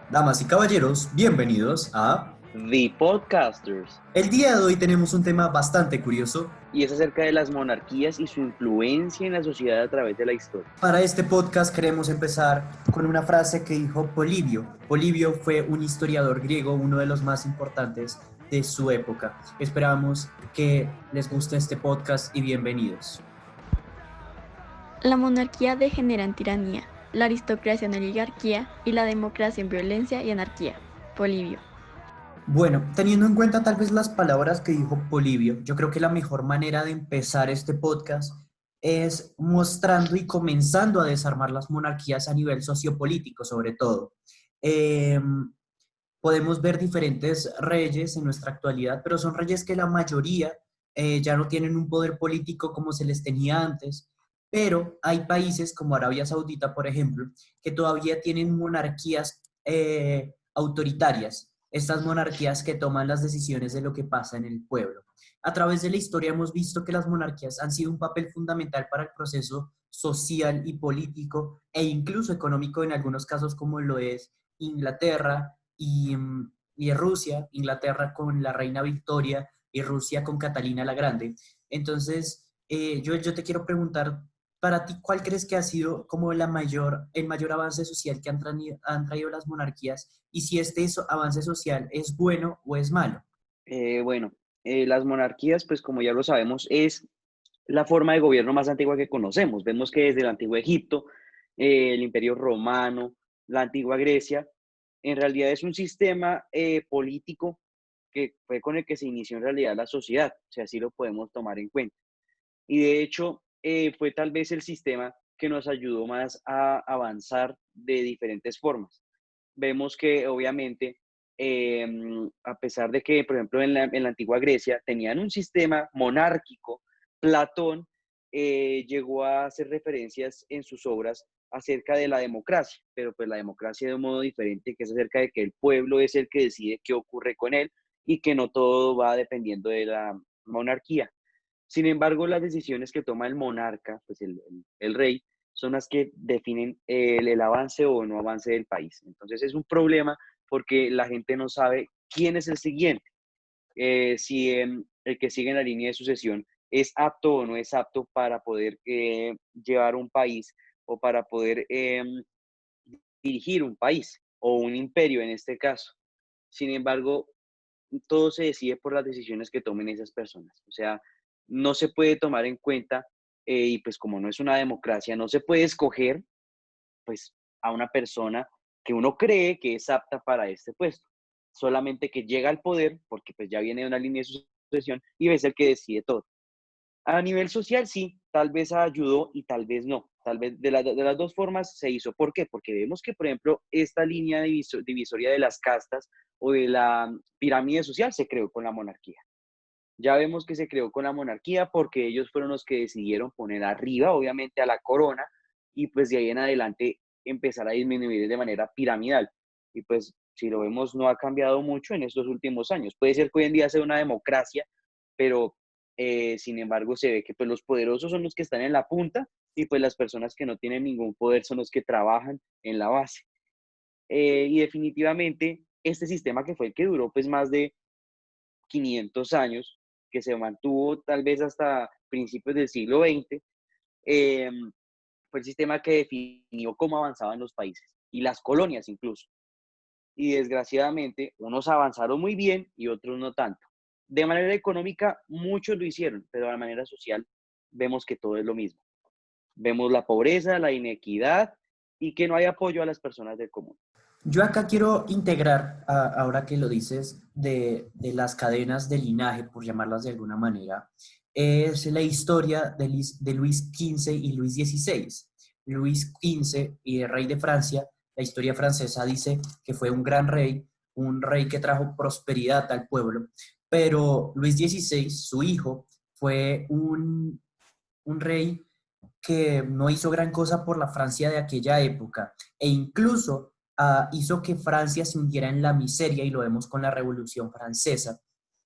Damas y caballeros, bienvenidos a... The Podcasters, El día de hoy tenemos un tema bastante curioso. y es acerca de las monarquías y su influencia en la sociedad a través de la historia. Para este podcast queremos empezar con una frase que dijo Polibio. Polibio fue un historiador griego, uno de los más importantes de su época. Esperamos que les guste este podcast y bienvenidos. La monarquía degenera en tiranía, la aristocracia en oligarquía y la democracia en violencia y anarquía. Polibio. Bueno, teniendo en cuenta tal vez las palabras que dijo Polibio, yo creo que la mejor manera de empezar este podcast es mostrando y comenzando a desarmar las monarquías a nivel sociopolítico, sobre todo. Eh, Podemos ver diferentes reyes en nuestra actualidad, pero son reyes que la mayoría ya no tienen un poder político como se les tenía antes, pero hay países como Arabia Saudita, por ejemplo, que todavía tienen monarquías autoritarias, estas monarquías que toman las decisiones de lo que pasa en el pueblo. A través de la historia hemos visto que las monarquías han sido un papel fundamental para el proceso social y político e incluso económico en algunos casos como lo es Inglaterra y Rusia, Inglaterra con la reina Victoria y Rusia con Catalina la Grande. Entonces, yo te quiero preguntar, para ti, ¿cuál crees que ha sido como el mayor avance social que han traído las monarquías y si avance social es bueno o es malo? Bueno, las monarquías, pues como ya lo sabemos, es la forma de gobierno más antigua que conocemos. Vemos que desde el antiguo Egipto, el Imperio Romano, la antigua Grecia, en realidad es un sistema político que fue con el que se inició en realidad la sociedad, si así lo podemos tomar en cuenta. Y de hecho, fue tal vez el sistema que nos ayudó más a avanzar de diferentes formas. Vemos que obviamente, a pesar de que, por ejemplo, en la antigua Grecia tenían un sistema monárquico, Platón llegó a hacer referencias en sus obras acerca de la democracia, pero pues la democracia de un modo diferente, que es acerca de que el pueblo es el que decide qué ocurre con él y que no todo va dependiendo de la monarquía. Sin embargo, las decisiones que toma el monarca, pues el rey, son las que definen el avance o no avance del país. Entonces es un problema porque la gente no sabe quién es el siguiente, si el que sigue en la línea de sucesión es apto o no es apto para poder llevar un país o para poder dirigir un país o un imperio en este caso. Sin embargo, todo se decide por las decisiones que tomen esas personas. O sea, no se puede tomar en cuenta, y pues como no es una democracia, no se puede escoger pues a una persona que uno cree que es apta para este puesto. Solamente que llega al poder, porque pues ya viene de una línea de sucesión, y es el que decide todo. A nivel social, sí, tal vez ayudó y tal vez no. Tal vez de las dos formas se hizo. ¿Por qué? Porque vemos que, por ejemplo, esta línea divisoria de las castas o de la pirámide social se creó con la monarquía. Ya vemos que se creó con la monarquía porque ellos fueron los que decidieron poner arriba, obviamente, a la corona y pues de ahí en adelante empezar a disminuir de manera piramidal. Y pues si lo vemos no ha cambiado mucho en estos últimos años. Puede ser que hoy en día sea una democracia, pero sin embargo se ve que pues los poderosos son los que están en la punta y pues las personas que no tienen ningún poder son los que trabajan en la base. Y definitivamente este sistema que fue el que duró pues más de 500 años, que se mantuvo tal vez hasta principios del siglo XX, eh, fue el sistema que definió cómo avanzaban los países y las colonias incluso. Y desgraciadamente, unos avanzaron muy bien y otros no tanto. De manera económica, muchos lo hicieron, pero de manera social vemos que todo es lo mismo. Vemos la pobreza, la inequidad y que no hay apoyo a las personas del común. Yo acá quiero integrar, ahora que lo dices, de las cadenas de linaje, por llamarlas de alguna manera, es la historia de Luis XV y Luis XVI. Luis XV, y el rey de Francia, la historia francesa dice que fue un rey que trajo prosperidad al pueblo, pero Luis XVI, su hijo, fue un rey que no hizo gran cosa por la Francia de aquella época e incluso hizo que Francia se hundiera en la miseria y lo vemos con la Revolución Francesa.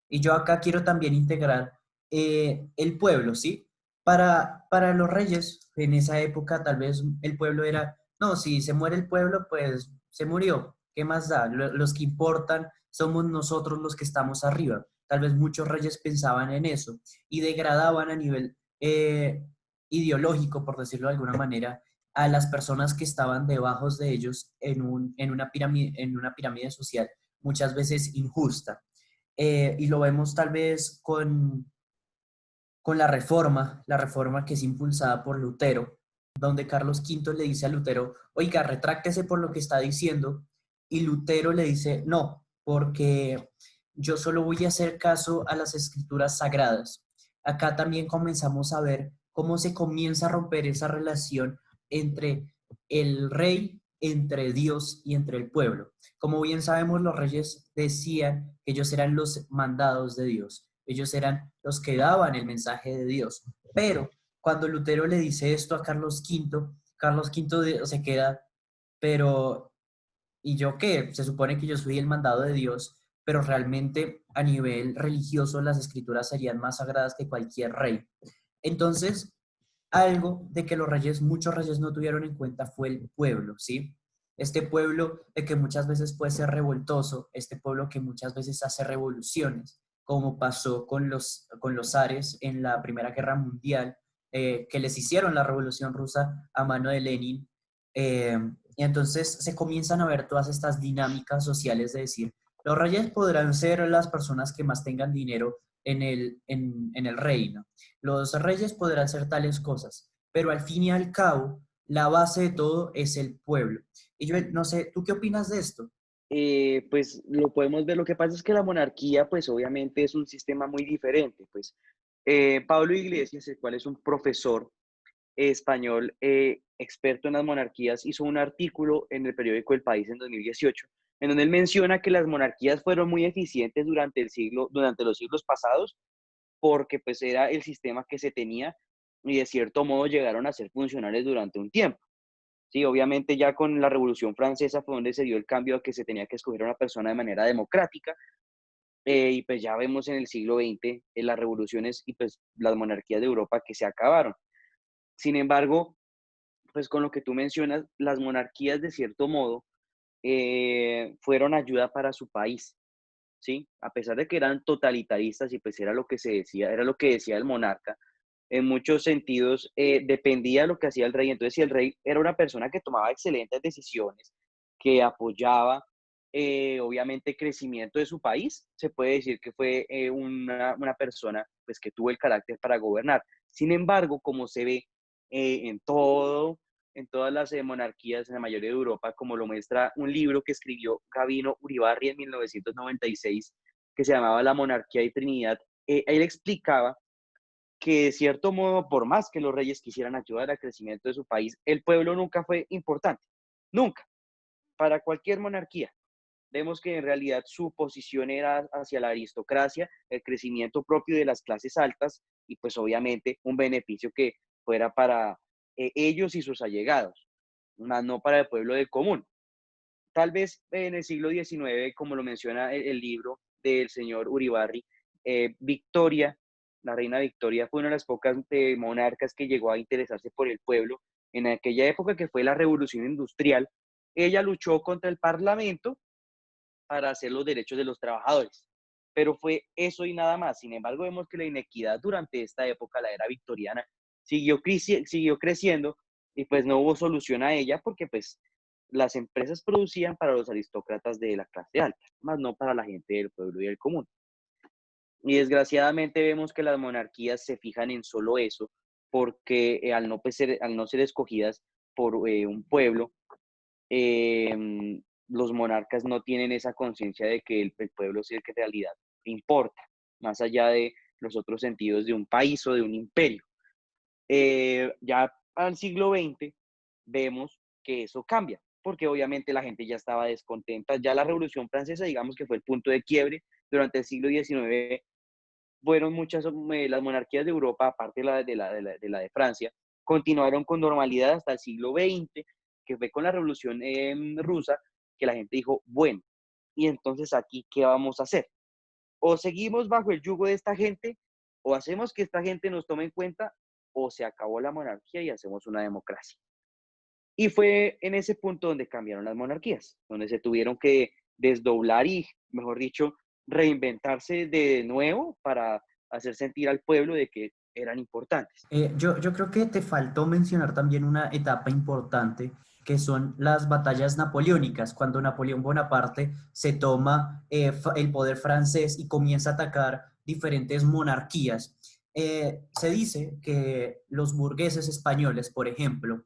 Y yo acá quiero también integrar el pueblo, ¿sí? Para los reyes en esa época tal vez el pueblo era, no, si se muere el pueblo, pues se murió. ¿qué más da? Los que importan somos nosotros los que estamos arriba. Tal vez muchos reyes pensaban en eso y degradaban a nivel ideológico, por decirlo de alguna manera, a las personas que estaban debajo de ellos en una pirámide social muchas veces injusta. Y lo vemos tal vez con la reforma que es impulsada por Lutero, donde Carlos V le dice a Lutero, oiga, retráctese por lo que está diciendo, y Lutero le dice, no, porque yo solo voy a hacer caso a las escrituras sagradas. Acá también comenzamos a ver cómo se comienza a romper esa relación entre el rey, entre Dios y entre el pueblo. Como bien sabemos, los reyes decían que ellos eran los mandados de Dios, ellos eran los que daban el mensaje de Dios. Pero cuando Lutero le dice esto a Carlos V, Carlos V se queda, pero ¿y yo qué? Se supone que yo soy el mandado de Dios, pero realmente a nivel religioso las escrituras serían más sagradas que cualquier rey. Entonces, algo de que los reyes, muchos reyes no tuvieron en cuenta fue el pueblo, ¿sí? Este pueblo de que muchas veces puede ser revoltoso, este pueblo que muchas veces hace revoluciones, como pasó con los zares en la Primera Guerra Mundial, que les hicieron la Revolución Rusa a mano de Lenin. Y entonces se comienzan a ver todas estas dinámicas sociales de decir, los reyes podrán ser las personas que más tengan dinero en el reino, los reyes podrán hacer tales cosas, pero al fin y al cabo, la base de todo es el pueblo. Y yo no sé, ¿tú qué opinas de esto? Pues lo podemos ver. Lo que pasa es que la monarquía, pues obviamente es un sistema muy diferente. Pues Pablo Iglesias, el cual es un profesor español experto en las monarquías, hizo un artículo en el periódico El País en 2018, en donde él menciona que las monarquías fueron muy eficientes durante los siglos pasados, porque pues era el sistema que se tenía y de cierto modo llegaron a ser funcionales durante un tiempo. Sí, obviamente ya con la Revolución Francesa fue donde se dio el cambio a que se tenía que escoger a una persona de manera democrática, y pues ya vemos en el siglo XX las revoluciones y pues las monarquías de Europa que se acabaron. Sin embargo, pues con lo que tú mencionas, las monarquías de cierto modo fueron ayuda para su país, ¿sí? A pesar de que eran totalitaristas y pues era lo que se decía, era lo que decía el monarca, en muchos sentidos dependía de lo que hacía el rey. Entonces, si el rey era una persona que tomaba excelentes decisiones, que apoyaba obviamente el crecimiento de su país, se puede decir que fue una persona pues, que tuvo el carácter para gobernar. Sin embargo, como se ve en en todas las monarquías, en la mayoría de Europa, como lo muestra un libro que escribió Gabino Uribarri en 1996, que se llamaba La monarquía y Trinidad, él explicaba que de cierto modo, por más que los reyes quisieran ayudar al crecimiento de su país, el pueblo nunca fue importante, nunca, para cualquier monarquía. Vemos que en realidad su posición era hacia la aristocracia, el crecimiento propio de las clases altas y pues obviamente un beneficio que fuera para ellos y sus allegados, más no para el pueblo del común. Tal vez en el siglo XIX, como lo menciona el libro del señor Uribarri, Victoria, la reina Victoria, fue una de las pocas monarcas que llegó a interesarse por el pueblo. En aquella época que fue la revolución industrial, ella luchó contra el parlamento para hacer los derechos de los trabajadores. Pero fue eso y nada más. Sin embargo, vemos que la inequidad durante esta época, la era victoriana, siguió creciendo y pues no hubo solución a ella porque pues las empresas producían para los aristócratas de la clase alta, más no para la gente del pueblo y del común. Y desgraciadamente vemos que las monarquías se fijan en solo eso, porque al no ser escogidas por un pueblo, los monarcas no tienen esa conciencia de que el pueblo es el que en realidad importa, más allá de los otros sentidos de un país o de un imperio. Ya al siglo XX vemos que eso cambia, porque obviamente la gente ya estaba descontenta. Ya la Revolución Francesa, digamos que fue el punto de quiebre. Durante el siglo XIX fueron muchas las monarquías de Europa, aparte de Francia, continuaron con normalidad hasta el siglo XX, que fue con la Revolución Rusa, que la gente dijo, bueno, y entonces aquí, ¿qué vamos a hacer? O seguimos bajo el yugo de esta gente, o hacemos que esta gente nos tome en cuenta, o se acabó la monarquía y hacemos una democracia. Y fue en ese punto donde cambiaron las monarquías, donde se tuvieron que desdoblar y, mejor dicho, reinventarse de nuevo para hacer sentir al pueblo de que eran importantes. Yo creo que te faltó mencionar también una etapa importante, que son las batallas napoleónicas, cuando Napoleón Bonaparte se toma el poder francés y comienza a atacar diferentes monarquías. Se dice que los burgueses españoles, por ejemplo,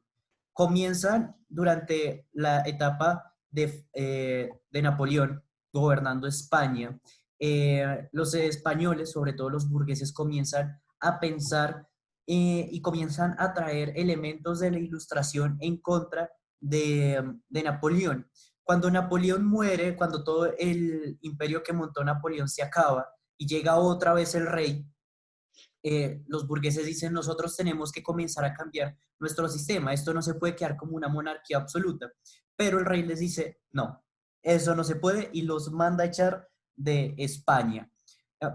comienzan durante la etapa de Napoleón gobernando España. Los españoles, sobre todo los burgueses, comienzan a pensar y comienzan a traer elementos de la ilustración en contra de Napoleón. Cuando Napoleón muere, cuando todo el imperio que montó Napoleón se acaba y llega otra vez el rey, los burgueses dicen, nosotros tenemos que comenzar a cambiar nuestro sistema, esto no se puede quedar como una monarquía absoluta, pero el rey les dice, no, eso no se puede y los manda a echar de España.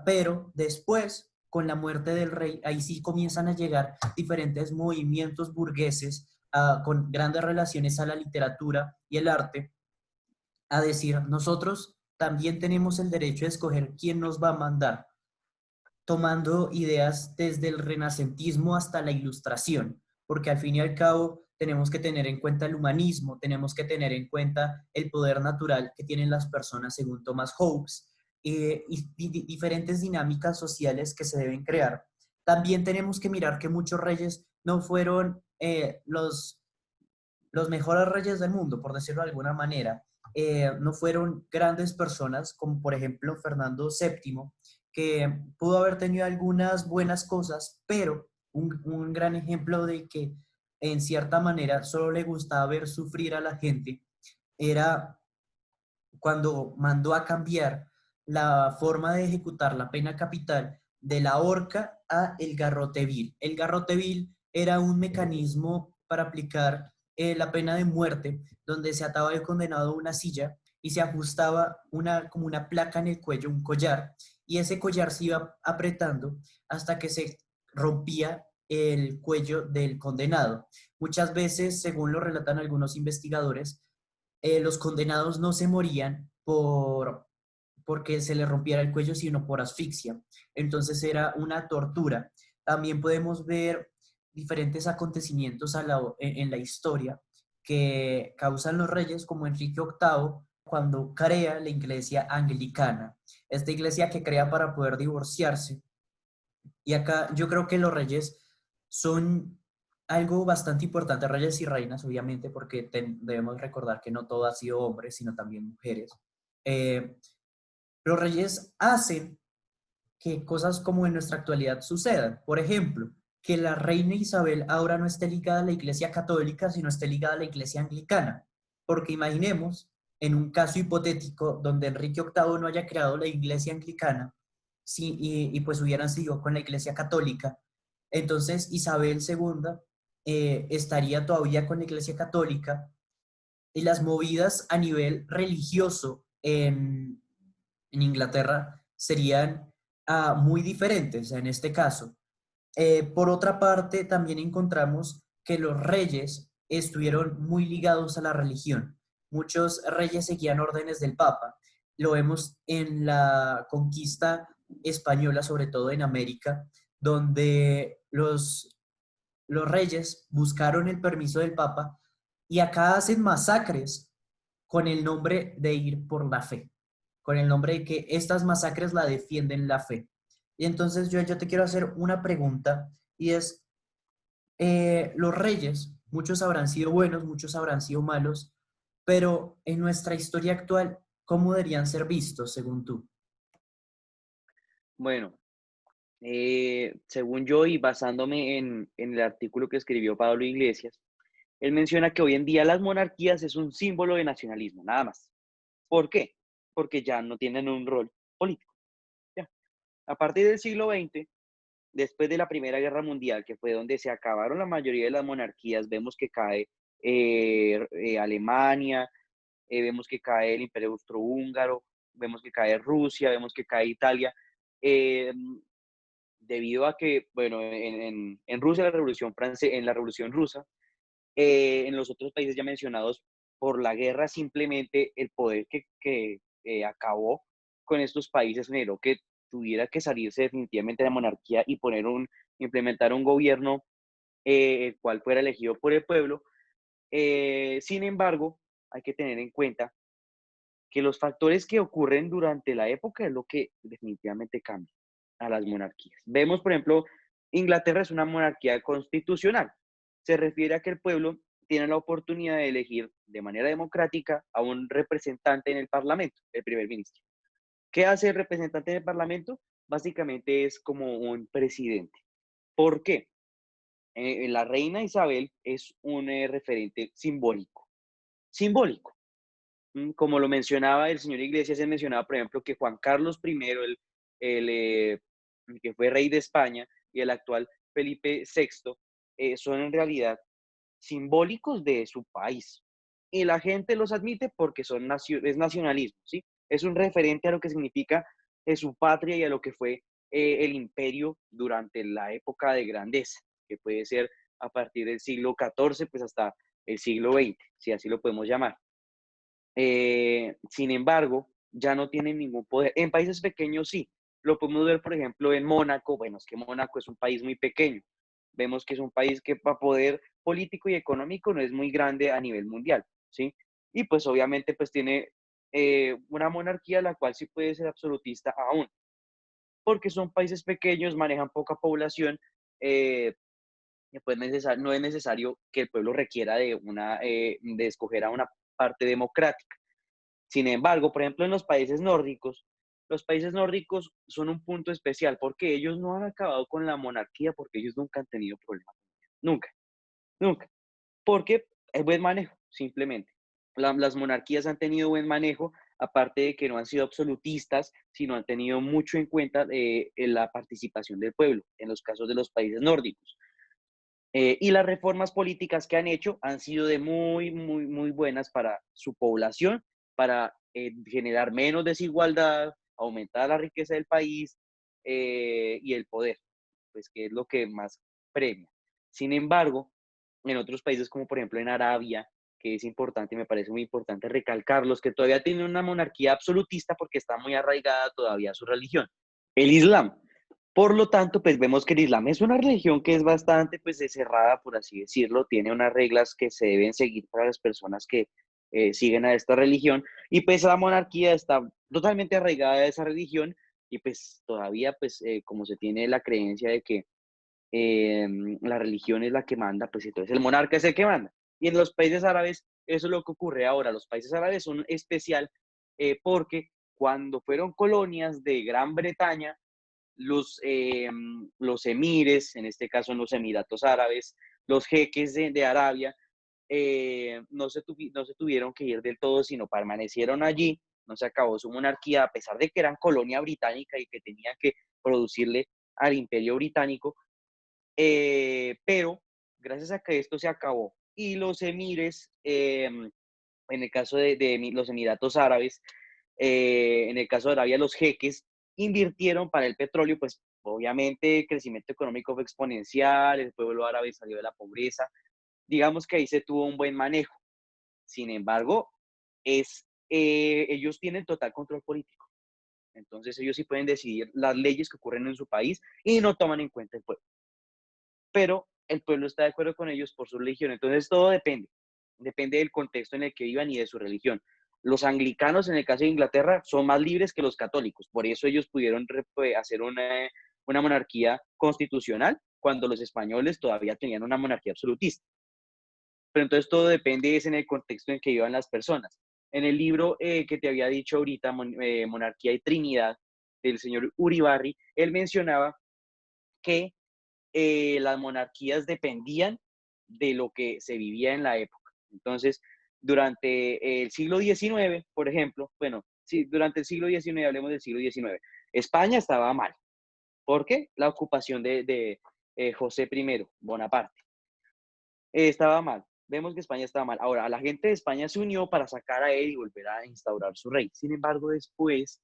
Pero después, con la muerte del rey, ahí sí comienzan a llegar diferentes movimientos burgueses con grandes relaciones a la literatura y el arte, a decir, nosotros también tenemos el derecho de escoger quién nos va a mandar, tomando ideas desde el renacentismo hasta la ilustración, porque al fin y al cabo tenemos que tener en cuenta el humanismo, tenemos que tener en cuenta el poder natural que tienen las personas según Thomas Hobbes y diferentes dinámicas sociales que se deben crear. También tenemos que mirar que muchos reyes no fueron los mejores reyes del mundo, por decirlo de alguna manera. No fueron grandes personas, como por ejemplo Fernando VII, que pudo haber tenido algunas buenas cosas, pero un gran ejemplo de que en cierta manera solo le gustaba ver sufrir a la gente era cuando mandó a cambiar la forma de ejecutar la pena capital de la horca a el garrote vil. El garrote vil era un mecanismo para aplicar la pena de muerte, donde se ataba el condenado a una silla y se ajustaba como una placa en el cuello, un collar, y ese collar se iba apretando hasta que se rompía el cuello del condenado. Muchas veces, según lo relatan algunos investigadores, los condenados no se morían porque se les rompiera el cuello, sino por asfixia. Entonces era una tortura. También podemos ver diferentes acontecimientos en la historia que causan los reyes, como Enrique VIII, cuando crea la iglesia anglicana. Esta iglesia que crea para poder divorciarse. Y acá yo creo que los reyes son algo bastante importante, reyes y reinas, obviamente, porque debemos recordar que no todo ha sido hombres, sino también mujeres. Eh, los reyes hacen que cosas como en nuestra actualidad sucedan. Por ejemplo, que la reina Isabel ahora no esté ligada a la iglesia católica, sino esté ligada a la iglesia anglicana. Porque imaginemos, en un caso hipotético donde Enrique VIII no haya creado la iglesia anglicana, sí, y pues hubieran seguido con la iglesia católica, entonces Isabel segunda estaría todavía con la iglesia católica y las movidas a nivel religioso en Inglaterra serían muy diferentes en este caso. Por otra parte, también encontramos que los reyes estuvieron muy ligados a la religión. Muchos reyes seguían órdenes del Papa. Lo vemos en la conquista española, sobre todo en América, donde los reyes buscaron el permiso del Papa y acá hacen masacres con el nombre de ir por la fe, con el nombre de que estas masacres la defienden la fe. Y entonces yo te quiero hacer una pregunta y es, los reyes, muchos habrán sido buenos, muchos habrán sido malos, pero en nuestra historia actual, ¿cómo deberían ser vistos según tú? Bueno, según yo y basándome en el artículo que escribió Pablo Iglesias, él menciona que hoy en día las monarquías es un símbolo de nacionalismo, nada más. ¿Por qué? Porque ya no tienen un rol político. Ya. A partir del siglo XX, después de la Primera Guerra Mundial, que fue donde se acabaron la mayoría de las monarquías, vemos que cae Alemania, vemos que cae el Imperio Austrohúngaro, vemos que cae Rusia, vemos que cae Italia, eh, debido a que, bueno, en Rusia la Revolución Francesa, en la Revolución Rusa, En los otros países ya mencionados, por la guerra, simplemente el poder que acabó con estos países generó que tuviera que salirse definitivamente de la monarquía y implementar un gobierno el cual fuera elegido por el pueblo. Sin embargo, hay que tener en cuenta que los factores que ocurren durante la época es lo que definitivamente cambia a las monarquías. Vemos, por ejemplo, Inglaterra es una monarquía constitucional. Se refiere a que el pueblo tiene la oportunidad de elegir de manera democrática a un representante en el Parlamento, el primer ministro. ¿Qué hace el representante en el Parlamento? Básicamente es como un presidente. ¿Por qué? La reina Isabel es un referente simbólico. Simbólico. Como lo mencionaba el señor Iglesias, él mencionaba, por ejemplo, que Juan Carlos I, el, eh, el que fue rey de España, y el actual Felipe VI, son en realidad simbólicos de su país. Y la gente los admite porque es nacionalismo, ¿sí? Es un referente a lo que significa su patria y a lo que fue el imperio durante la época de grandeza, que puede ser a partir del siglo XIV pues hasta el siglo XX, si así lo podemos llamar. Sin embargo, ya no tienen ningún poder. En países pequeños sí. Lo podemos ver, por ejemplo, en Mónaco. Bueno, es que Mónaco es un país muy pequeño. Vemos que es un país que para poder político y económico no es muy grande a nivel mundial, ¿sí? Y pues obviamente pues tiene una monarquía la cual sí puede ser absolutista aún, porque son países pequeños, manejan poca población, eh, y pues no es necesario que el pueblo requiera de escoger a una parte democrática. Sin embargo, por ejemplo, en los países nórdicos son un punto especial porque ellos no han acabado con la monarquía porque ellos nunca han tenido problemas. Nunca, nunca. Porque es buen manejo, simplemente. Las monarquías han tenido buen manejo, aparte de que no han sido absolutistas, sino han tenido mucho en cuenta en la participación del pueblo, en los casos de los países nórdicos. Y las reformas políticas que han hecho han sido de muy, muy, muy buenas para su población, para generar menos desigualdad, aumentar la riqueza del país y el poder, pues que es lo que más premia. Sin embargo, en otros países como por ejemplo en Arabia, que es importante, me parece muy importante recalcarlos, que todavía tienen una monarquía absolutista porque está muy arraigada todavía a su religión, el Islam. Por lo tanto, pues vemos que el Islam es una religión que es bastante pues cerrada, por así decirlo, tiene unas reglas que se deben seguir para las personas que siguen a esta religión y pues la monarquía está totalmente arraigada a esa religión y pues todavía pues como se tiene la creencia de que eh, la religión es la que manda, pues entonces el monarca es el que manda. Y en los países árabes eso es lo que ocurre ahora, los países árabes son especial porque cuando fueron colonias de Gran Bretaña, los emires, en este caso en los Emiratos Árabes, los jeques de Arabia, no se tuvieron que ir del todo, sino permanecieron allí, no se acabó su monarquía, a pesar de que eran colonia británica y que tenían que producirle al imperio británico, pero gracias a que esto se acabó y los emires, en el caso de los Emiratos Árabes, en el caso de Arabia, los jeques invirtieron para el petróleo, pues obviamente el crecimiento económico fue exponencial, el pueblo árabe salió de la pobreza, digamos que ahí se tuvo un buen manejo. Sin embargo, ellos tienen total control político. Entonces ellos sí pueden decidir las leyes que ocurren en su país y no toman en cuenta el pueblo. Pero el pueblo está de acuerdo con ellos por su religión. Entonces todo depende del contexto en el que vivan y de su religión. Los anglicanos, en el caso de Inglaterra, son más libres que los católicos. Por eso ellos pudieron hacer una monarquía constitucional cuando los españoles todavía tenían una monarquía absolutista. Pero entonces todo depende es en el contexto en que vivan las personas. En el libro que te había dicho ahorita, Monarquía y Trinidad, del señor Uribarri, él mencionaba que las monarquías dependían de lo que se vivía en la época. Entonces, durante el siglo XIX, por ejemplo, bueno, sí, durante el siglo XIX, hablemos del siglo XIX, España estaba mal. ¿Por qué? La ocupación de José I, Bonaparte. Estaba mal. Vemos que España estaba mal. Ahora, la gente de España se unió para sacar a él y volver a instaurar su rey. Sin embargo, después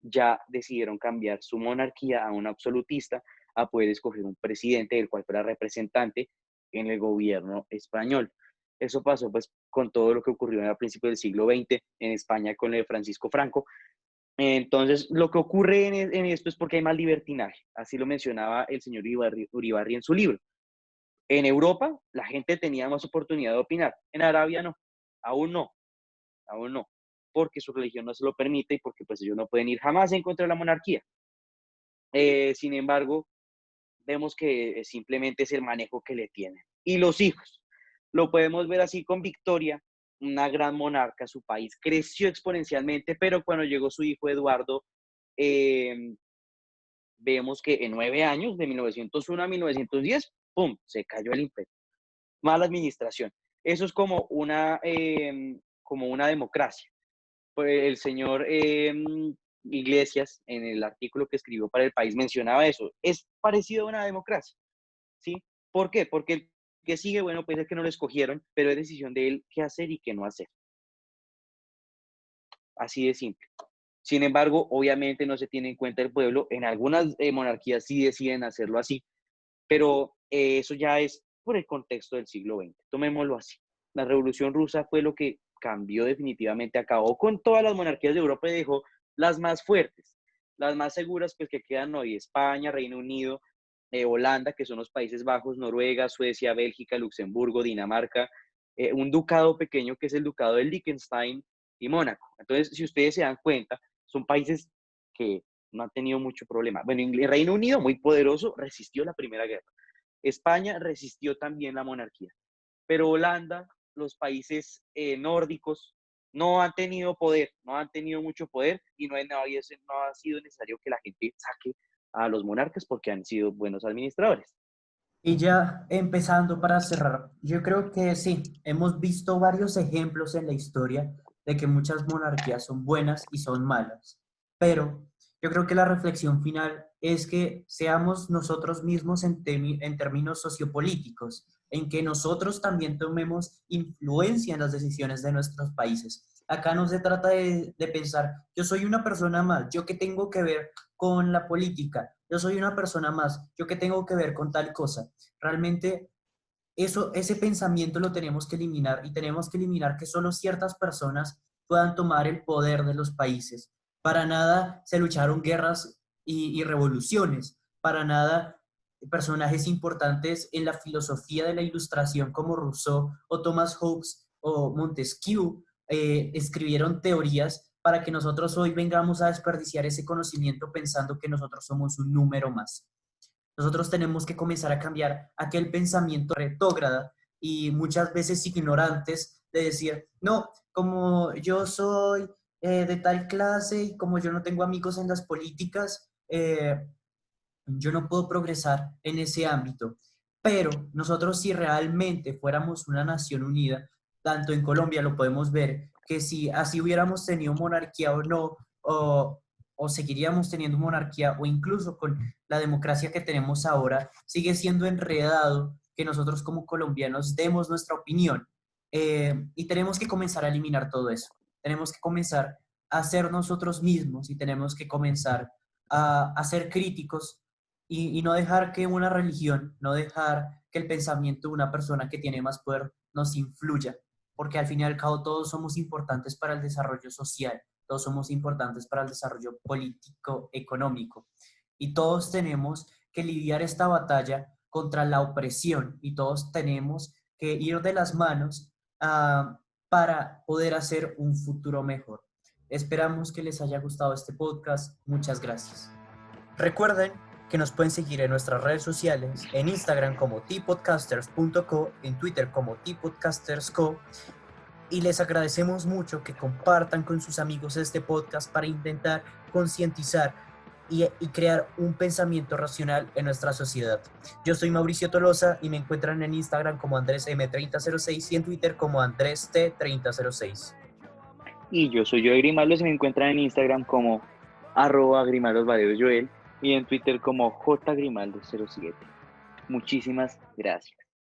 ya decidieron cambiar su monarquía a una absolutista, a poder escoger un presidente del cual fuera representante en el gobierno español. Eso pasó pues con todo lo que ocurrió a principios del siglo XX en España con el de Francisco Franco. Entonces, lo que ocurre en esto es porque hay más libertinaje, así lo mencionaba el señor Uribarri en su libro. En Europa, la gente tenía más oportunidad de opinar, en Arabia no, aún no, aún no, porque su religión no se lo permite y porque pues ellos no pueden ir jamás en contra de la monarquía. Sin embargo, vemos que simplemente es el manejo que le tienen. Y los hijos, lo podemos ver así con Victoria, una gran monarca, su país creció exponencialmente, pero cuando llegó su hijo Eduardo, vemos que en 9 años, de 1901 a 1910, ¡pum!, se cayó el imperio. Mala administración. Eso es como una democracia. Pues el señor Iglesias, en el artículo que escribió para El País, mencionaba eso. Es parecido a una democracia, ¿sí? ¿Por qué? Porque el que sigue, bueno, puede ser que no lo escogieron, pero es decisión de él qué hacer y qué no hacer. Así de simple. Sin embargo, obviamente no se tiene en cuenta el pueblo. En algunas monarquías sí deciden hacerlo así, pero eso ya es por el contexto del siglo XX. Tomémoslo así. La Revolución Rusa fue lo que cambió definitivamente, acabó con todas las monarquías de Europa y dejó las más fuertes, las más seguras, pues que quedan hoy: España, Reino Unido, Holanda, que son los Países Bajos, Noruega, Suecia, Bélgica, Luxemburgo, Dinamarca, un ducado pequeño que es el ducado de Liechtenstein y Mónaco. Entonces, si ustedes se dan cuenta, son países que no han tenido mucho problema. Bueno, el Reino Unido, muy poderoso, resistió la Primera Guerra. España resistió también la monarquía. Pero Holanda, los países nórdicos, no han tenido poder, no han tenido mucho poder y no ha sido necesario que la gente saque a los monarcas porque han sido buenos administradores. Y ya empezando para cerrar, yo creo que sí, hemos visto varios ejemplos en la historia de que muchas monarquías son buenas y son malas, pero yo creo que la reflexión final es que seamos nosotros mismos en términos sociopolíticos, en que nosotros también tomemos influencia en las decisiones de nuestros países. Acá no se trata de pensar, yo soy una persona más, yo qué tengo que ver con la política, yo soy una persona más, yo qué tengo que ver con tal cosa. Realmente ese pensamiento lo tenemos que eliminar y tenemos que eliminar que solo ciertas personas puedan tomar el poder de los países. Para nada se lucharon guerras y revoluciones, para nada personajes importantes en la filosofía de la ilustración como Rousseau o Thomas Hobbes o Montesquieu escribieron teorías para que nosotros hoy vengamos a desperdiciar ese conocimiento pensando que nosotros somos un número más. Nosotros tenemos que comenzar a cambiar aquel pensamiento retrógrada y muchas veces ignorantes de decir, no, como yo soy de tal clase y como yo no tengo amigos en las políticas, yo no puedo progresar en ese ámbito. Pero nosotros si realmente fuéramos una nación unida, tanto en Colombia lo podemos ver, que si así hubiéramos tenido monarquía o no, o seguiríamos teniendo monarquía, o incluso con la democracia que tenemos ahora, sigue siendo enredado que nosotros como colombianos demos nuestra opinión. Y tenemos que comenzar a eliminar todo eso. Tenemos que comenzar a ser nosotros mismos y tenemos que comenzar a ser críticos y no dejar que una religión, no dejar que el pensamiento de una persona que tiene más poder nos influya, porque al fin y al cabo todos somos importantes para el desarrollo social, todos somos importantes para el desarrollo político, económico, y todos tenemos que lidiar esta batalla contra la opresión y todos tenemos que ir de las manos para poder hacer un futuro mejor. Esperamos que les haya gustado este podcast. Muchas gracias. Recuerden que nos pueden seguir en nuestras redes sociales, en Instagram como tpodcasters.co, en Twitter como tpodcastersco, y les agradecemos mucho que compartan con sus amigos este podcast para intentar concientizar y crear un pensamiento racional en nuestra sociedad. Yo soy Mauricio Tolosa y me encuentran en Instagram como AndrésM3006 y en Twitter como AndrésT3006. Y yo soy Joel Grimaldos y me encuentran en Instagram como @GrimaldosVadeosJoel y en Twitter como JGrimaldo07. Muchísimas gracias.